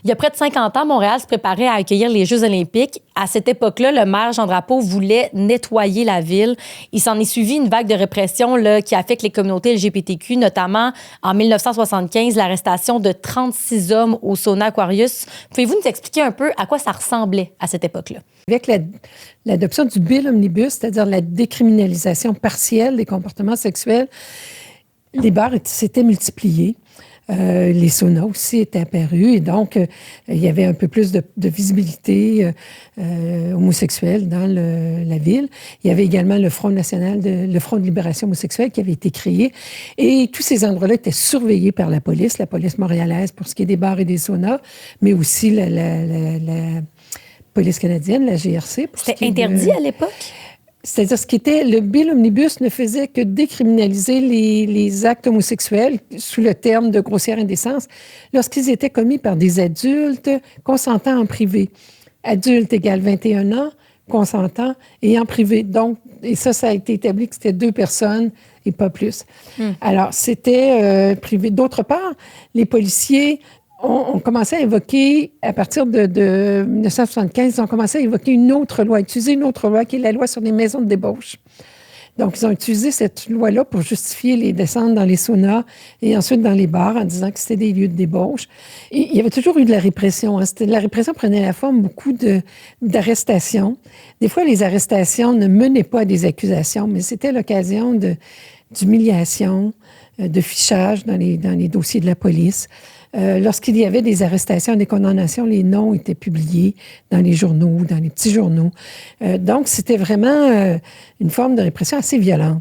Il y a près de 50 ans, Montréal se préparait à accueillir les Jeux olympiques. À cette époque-là, le maire Jean Drapeau voulait nettoyer la ville. Il s'en est suivi une vague de répression là, qui affecte les communautés LGBTQ, notamment en 1975, l'arrestation de 36 hommes au Sauna Aquarius. Pouvez-vous nous expliquer un peu à quoi ça ressemblait à cette époque-là? Avec l'adoption du Bill Omnibus, c'est-à-dire la décriminalisation partielle des comportements sexuels, les bars s'étaient multipliés. Les saunas aussi étaient apparus et donc il y avait un peu plus de visibilité homosexuelle dans la ville. Il y avait également le Front national, le Front de libération homosexuelle qui avait été créé et tous ces endroits-là étaient surveillés par la police montréalaise pour ce qui est des bars et des saunas, mais aussi la police canadienne, la GRC. C'était interdit à l'époque? C'est-à-dire, le Bill Omnibus ne faisait que décriminaliser les actes homosexuels sous le terme de grossière indécence lorsqu'ils étaient commis par des adultes consentant en privé. Adulte égale 21 ans, consentant et en privé. Donc, et ça a été établi que c'était 2 personnes et pas plus. Alors, c'était privé. D'autre part, les policiers ont commencé à évoquer, à partir de 1975, ils ont commencé à évoquer utiliser une autre loi qui est la loi sur les maisons de débauche. Donc, ils ont utilisé cette loi-là pour justifier les descentes dans les saunas et ensuite dans les bars en disant que c'était des lieux de débauche. Et il y avait toujours eu de la répression. La répression prenait la forme beaucoup d'arrestations. Des fois, les arrestations ne menaient pas à des accusations, mais c'était l'occasion d'humiliation, de fichage dans les dossiers de la police. Lorsqu'il y avait des arrestations, des condamnations, les noms étaient publiés dans les journaux, dans les petits journaux. Donc, c'était vraiment une forme de répression assez violente.